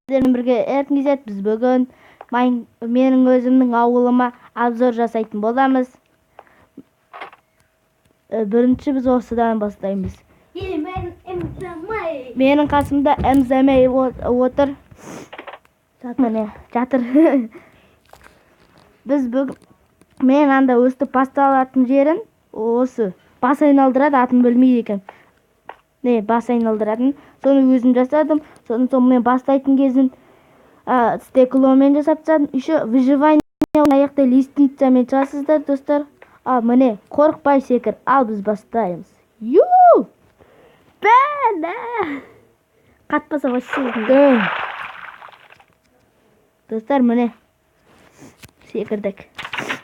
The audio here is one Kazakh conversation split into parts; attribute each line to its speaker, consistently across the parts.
Speaker 1: Сіздермен бірге Erkin Kz, біз бүгін менің өзімнің ауылыма обзор жасайтын боламыз. Бірінші біз осыдан бастаймыз. Менің қасымда MZMA отыр. Міне, жатыр. Біз бүгін мен анда өстіп басталатын жерін осы бас айналдырады, атын білмейді екен. Не, бас айналдыратын. Соны өзім жасадым. Соны мен бастайтын кезін стекломен жасап тастадым. Еще выживание аяқта лестницамен жассыздар, достар. Міне, қорықпай секір. Ал біз бастаймыз. Ю! Бәлі! Қатпаса вообще. Достар, міне. Секірдік.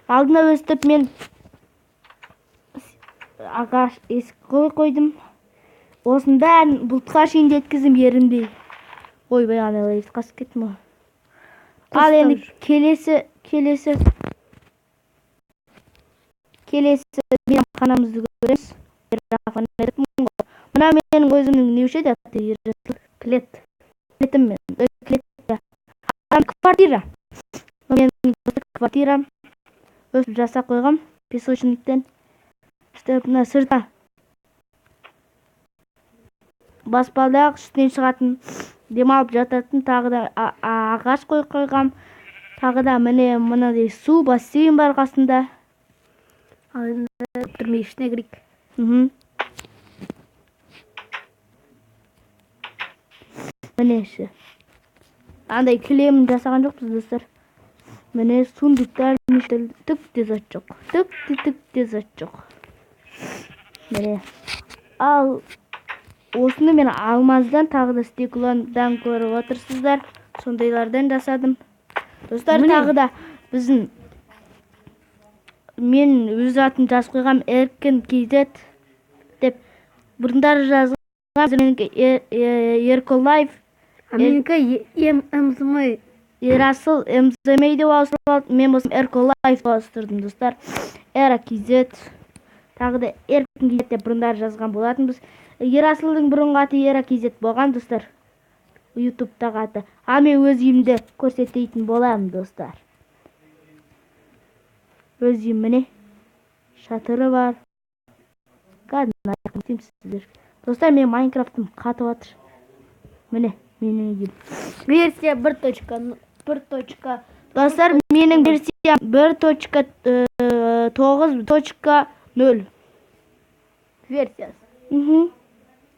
Speaker 1: Алдына өстіп мен ағаш ескі қойдым. Осының бәрін бұлтқа шейін жеткізім ерінбей. Ойбай, анайлай қасып кеттім ғой. Ал енді келесі мен қанамызды көреміз. Мына менің өзімнің неуші де клетім мен. Квартира. Менің квартирам. Өсіп жаса қойғам. Песочниктен. Мына сырта. Баспалдақ үстінен шығатын, демалып жататын, тағы да ағаш қойғам. Тағы да мынандай су, бассейн бар қасында. Ал енді тұрмей ішіне кірейік. Міне іші. Андай кілемін жасаған жоқпыз, достар. Міне сундықтар, түк те зат жоқ. Түк те зат жоқ. Міне. Ал осыны мен алмаздан, тағы да стеклодан көріп отырсыздар. Сондайлардан жасадым. Достар, тағы да біздің мен өз атын жазып қойғам Erkin Kz деп. Бұрындар жазған менікі Erkolife.
Speaker 2: Менікі MZMA.
Speaker 1: Ерасыл MZMA деп ауыстырып, мен болсам Erkolife ауыстырдым, достар. Kz. Тағы да Erkin Kz деп бұрындар жазған болатынбыз. Ерасылдың бұрынғы аты Kz болған, достар. YouTube-тағы аты. Мен өз үйімді көрсететін боламын, достар. Өз үйім міне. Шатыры бар. Достар, мен Майнкрафтым қатып атыр. Міне, менің үйім.
Speaker 2: Версия 1.1.
Speaker 1: Достар, менің версия 1.9.0
Speaker 2: версиясы.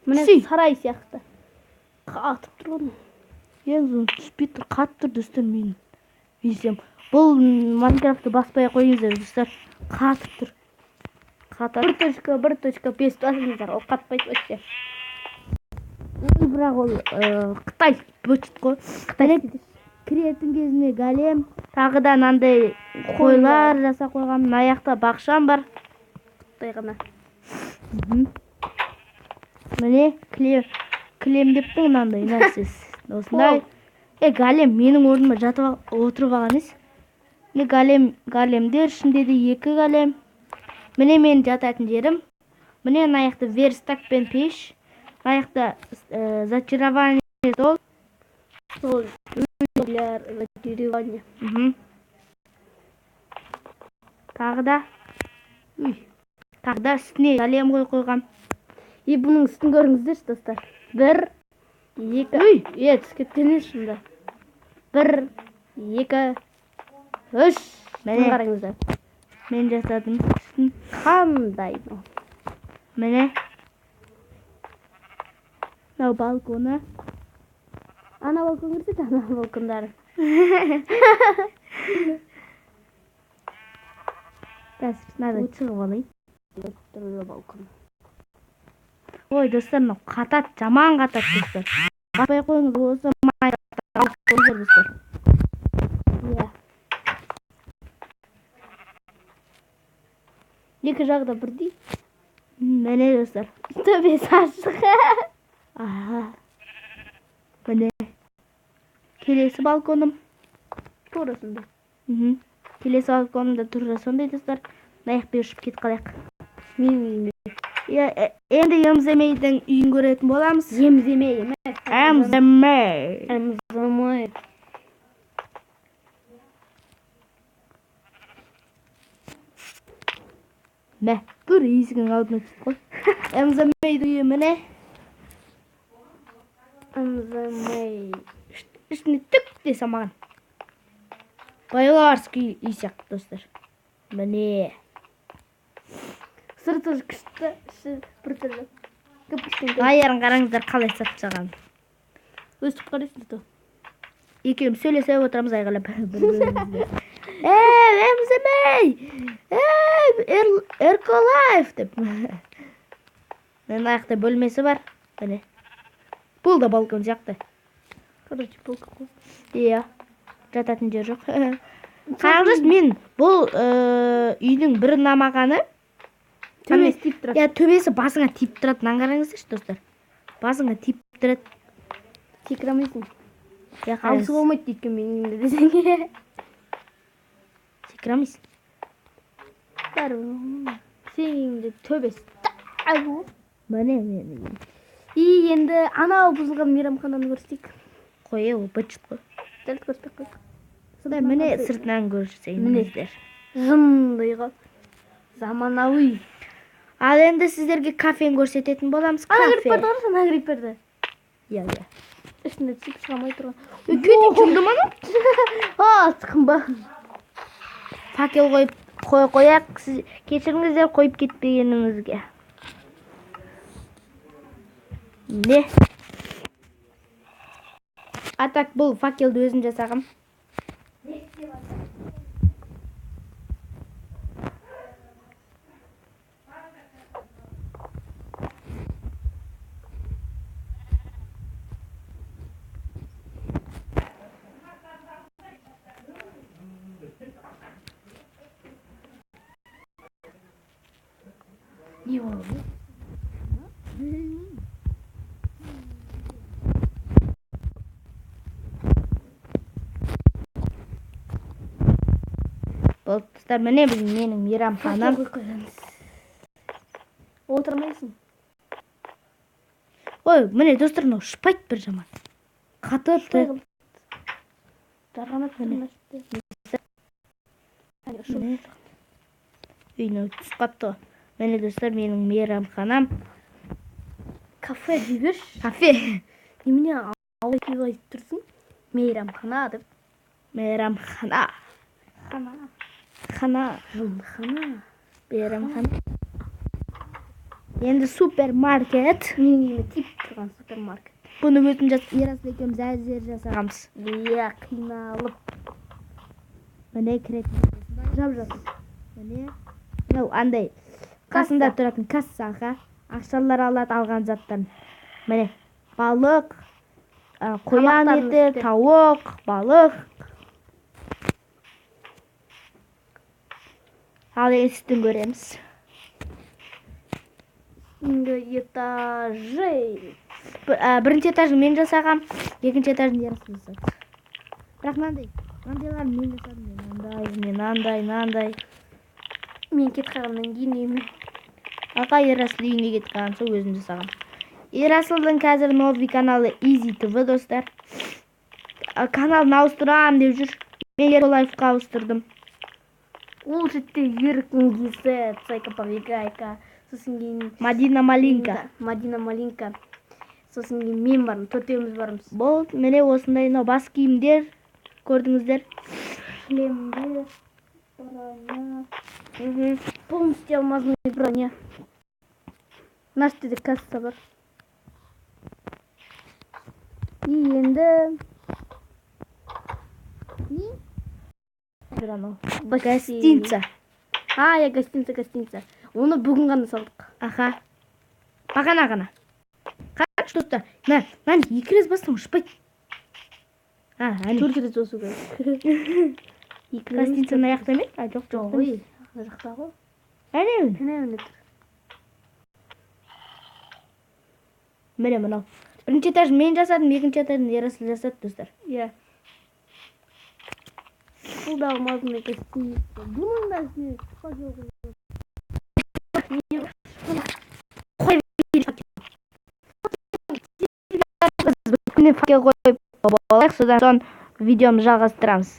Speaker 1: Міне
Speaker 2: сарай сияқты. Қатып тұр ғой.
Speaker 1: Ең түспей тұр, қатып тұр, достар, менің версиям. Бұл Майнкрафтты баспай қойыңыздар, достар. Қатып тұр.
Speaker 2: 1.1.5 басыңыздар, ол қатпайды өтсе.
Speaker 1: Бірақ ол Қытай бөтіт қой. Кіретін кезіне голем, тағы да нандай қойлар жаса қойғам. Аяқта бақшам бар.
Speaker 2: Қытай ғана.
Speaker 1: Міне кілем дептің мынандай нәрсіз. Осындай. Голем менің орныма жатып отырып алған ес. Міне големдер, ішінде де 2 голем. Міне мен жататын жерім. Міне аяқта верстак пен пеш. Аяқта зачарование сол.
Speaker 2: Сол зачарование.
Speaker 1: Тағы да үстіне голем қойғам.
Speaker 2: Бұның үстін көріңіздер, достар. 1, 2, түскеттен шында. 1, 2, 3. Мені қараңыздар.
Speaker 1: Мен жасадым үстін.
Speaker 2: Қандай?
Speaker 1: Міне. Мынау балконы.
Speaker 2: Ана балкон көрсет, ана балкондары.
Speaker 1: Надо шығып алайын.
Speaker 2: Балкон.
Speaker 1: Ой, достар, қатат, жаман қатат, достар. Баспай қойыңыз, осы Майнкрафтта қойыңыздар, достар. Екі жағда бірдей. Міне, достар.
Speaker 2: Төбесі ашық.
Speaker 1: Міне. Келесі балконым.
Speaker 2: Тура сондай.
Speaker 1: Келесі балконымда тура сондай, достар. Аяқпен ұшып кетіп қалайық.
Speaker 2: Менің үйімде.
Speaker 1: Енді MZMA-дің үйін көретін боламыз.
Speaker 2: MZMA емес.
Speaker 1: MZMA. Мә, көр есігің алдына түсіп қой. Эмзамейді үйі міне.
Speaker 2: Эмзамей.
Speaker 1: Ішіне түк десе маған. Байларский үй сияқты, достар. Міне.
Speaker 2: Сырты күшті, іші бір түрлі. Кіп-кішкентай.
Speaker 1: Аяғын қараңыздар қалай сатшаған.
Speaker 2: Өстіп қарайсың тұ.
Speaker 1: Екеуміз сөйлесе отырамыз айғайлап бір-бірімізге. Эмзамей! Эрколайф деп. Мен аяқта бөлмесі бар. Міне. Бұл да балкон сияқты.
Speaker 2: Короче, полка қой.
Speaker 1: Иә. Жататын жер жоқ. Қараңыз, мен бұл үйдің бір намағаны.
Speaker 2: Төбесі тиіп тұрады.
Speaker 1: Иә, төбесі басыңа тиіп тұрады. Қараңыздаршы, достар. Басыңа тиіп тұрады.
Speaker 2: Секірамайсың.
Speaker 1: Иә,
Speaker 2: Алысы болмайды дейкен менің десең.
Speaker 1: Секірамайсың.
Speaker 2: Сенде төбесі.
Speaker 1: Міне.
Speaker 2: И енді анау бұзылған мейрамхананы көрсетейік.
Speaker 1: Қой, ол быт қой.
Speaker 2: Дәл көрсетіп қойдық.
Speaker 1: Міне сыртынан көрсеңіздер.
Speaker 2: Жындыйға. Заманауи.
Speaker 1: Ал енді сіздерге кафені көрсететін боламыз.
Speaker 2: Ана кіріп берді ғой, ана кіріп берді.
Speaker 1: Иә.
Speaker 2: Ішінде түсіп шығамай тұрған.
Speaker 1: Көтен жүрді мана?
Speaker 2: Тықым ба.
Speaker 1: Факел қояқ. Кешіріңіздер қойып кетпегеніңізге. Не? Атак бұл факелді өзім жасағым.
Speaker 2: Не болды?
Speaker 1: Бұл тұстар міне менің мейрамханам.
Speaker 2: Отырмайсың.
Speaker 1: Ой, міне достар, мынау шыпайды бір жаман. Қатыпты.
Speaker 2: Жарғанат тұрмашты.
Speaker 1: Үйіне түсіп қапты. Міне достар, менің мейрамханам.
Speaker 2: Кафе дейбір.
Speaker 1: Кафе.
Speaker 2: Немене ауай айтып тұрсың? Мейрамхана деп.
Speaker 1: Мейрамхана. Хана. Мейрамхана. Енді супермаркет.
Speaker 2: Менің тиіп тұрған супермаркет.
Speaker 1: Бұны өзім Ерасыл екеуміз әзер жасағамыз.
Speaker 2: Иә, қиналып.
Speaker 1: Міне кіретін. Жап-жап. Міне. Андай. Қасында тұратын кассаға ақшалар алады алған заттан. Міне. Балық, қоян еті, тауық, балық. Ал естін көреміз.
Speaker 2: Этажей.
Speaker 1: Бірінші этажын мен жасағам, екінші этажын Ерасыл жасады. Бірақ мынандайларын мен жасадым. Мен андай.
Speaker 2: Мен кет қалғаннан кейін үйіме.
Speaker 1: Аға Ерасыл үйіне кетіп қалған соң өзім жасағам. Ерасылдың қазір новый каналы Easy TV, достар. Каналын ауыстырам деп жүр. Мен Ерколайфқа ауыстырдым.
Speaker 2: Ол жетте еркін кезет, Сайка-Павигайка, сосын кейін
Speaker 1: Мадина Малинка.
Speaker 2: Сосын кейін мен бармын, төртеуміз бармыз.
Speaker 1: Болды, міне осындай бас киімдер көрдіңіздер.
Speaker 2: Шлемдер, броня. Полностью алмазный броня. Наш деде касса бар. И енді...
Speaker 1: Гостиница.
Speaker 2: Я гостиница. Оны бүгін ғана салдық.
Speaker 1: Аха. Бағана ғана. Қараш, достар. Мен екі рез бастым, ұшпайды.
Speaker 2: Төрт рез осу керек.
Speaker 1: Гостиницаны аяқта ме? Жоқ.
Speaker 2: Ой, жақта ғой.
Speaker 1: Әне. Міне мынау. Бірінші этажын мен жасадым, екінші этажын Ерасыл жасады, достар.
Speaker 2: Иә. Бұл да алмазный гостиница. Бұның да сіне
Speaker 1: Күні факел қойып болайық, содан соң видеомыз жалғастырамыз.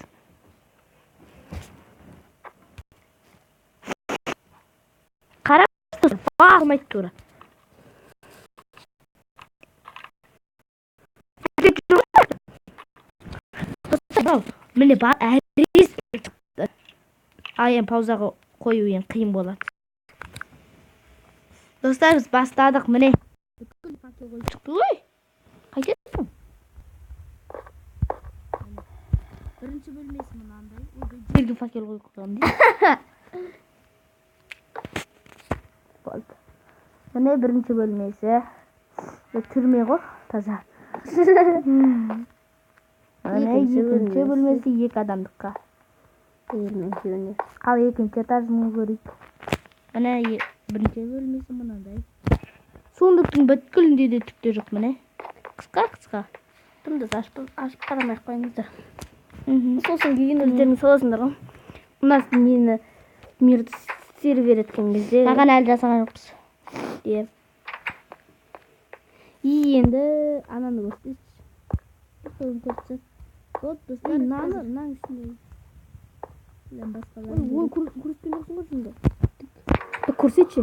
Speaker 1: Bağırmaydı tuра. Mine bak әриз çıktı. Ayın pauzaga koyuyun kıyım болады. Dostlar biz бастадық міне. Бүткіл факел қойып шықты ғой. Қайтесің? Бірінші бөлмесі мынандай. Жерге факел қойып қойған дейді. Болды. Міне бірінші бөлмесі. Түрме ғой, таза. Міне екінші бөлмесі 2 адамдыққа. Ал екінші этажын көрейік. Міне бірінші бөлмесі мынандай. Суындықтың бүткілінде де түкте жоқ міне. Қысқа.
Speaker 2: Тымдыз ашып қарамай-ақ қойыңыздар. Сосын кейін өздеріңіз саласыңдар ғой. Мына нені мирді сервер еткен кезде.
Speaker 1: Маған әлі жасаған жоқпыз.
Speaker 2: Иә. Енді ананы көрсетші.
Speaker 1: Вот достар.
Speaker 2: Нан ішінде. Ой, көрсеткен жоқсың ғой şimdi. Көрсетші.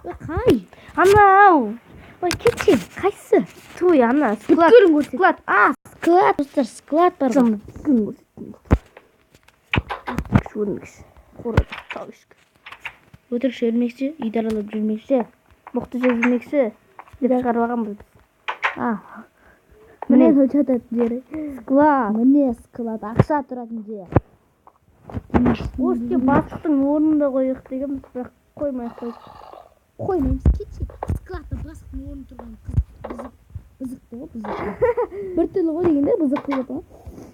Speaker 1: Қай? Анау. Ой, кетші. Қайсы?
Speaker 2: Той, ана.
Speaker 1: Склад. Склад. Склад. Достар, склад бар.
Speaker 2: Бүткілін көрсеткен. Көрмекші. Қорады. Тауышқы.
Speaker 1: Өтірікші өрмекші, идаралап жүрмекші.
Speaker 2: Мұқты жүрмекші. Деп шығарбаған біз.
Speaker 1: Міне
Speaker 2: жататын жері. Склад.
Speaker 1: Міне склад. Ақша тұратын жер.
Speaker 2: Оске бастықтың орнында қойық деген, бірақ қоймай қойып.
Speaker 1: Қоймаймыз, кетші. Складта бастықтың орны тұрған бұзықты ғой, бұзықты. Бір түрлі ғой дегенде бұзықты ғой.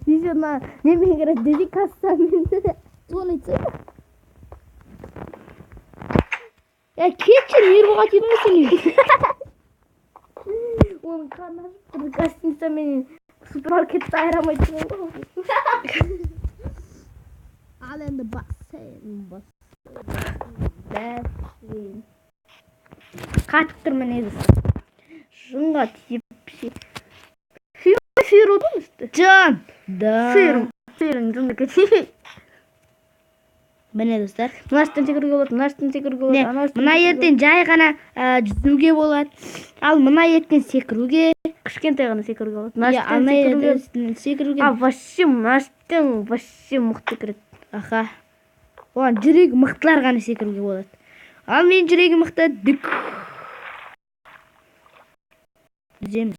Speaker 2: Десе ма, немен кереді деді кассамен.
Speaker 1: Соны айтсай ма? Кетші, ербоға түйдің сені.
Speaker 2: Оның қаны ашып тұрды гостиницамен супермаркетті айырамайды ғой.
Speaker 1: Ал енді бассейн. Қатып тұр міне десе. Жынға тиіп.
Speaker 2: Сүйір отын үсті.
Speaker 1: Жан.
Speaker 2: Сүйірің жынға кетейік.
Speaker 1: Міне достар.
Speaker 2: Мынашттан секіруге болады, мынашттан секіруге болады.
Speaker 1: Мына ертен жай ғана жүзуге болады. Ал мына ертен секіруге.
Speaker 2: Кішкентай ғана секіруге болады.
Speaker 1: Мына ертен секіруге.
Speaker 2: Вообще мынашттан вообще мықты кіреді.
Speaker 1: Аха. Оған жүрегі мықтылар ғана секіруге болады. Ал мен жүрегі мықты дүк. Дүземіз.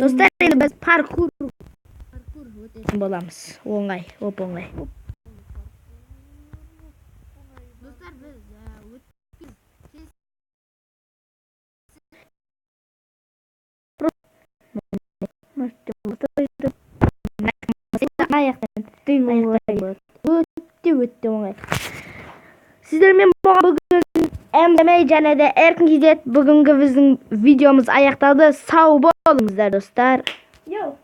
Speaker 1: Достар, енді біз паркур өтесін боламыз. Оңай, оп-оңай. Достар, біз өтті оңай. Сіздермен болған бүгін әңгіме және де еркін кезет бүгінгі біздің видеомыз аяқталды. Сау болыңыздар достар.
Speaker 2: Йоу.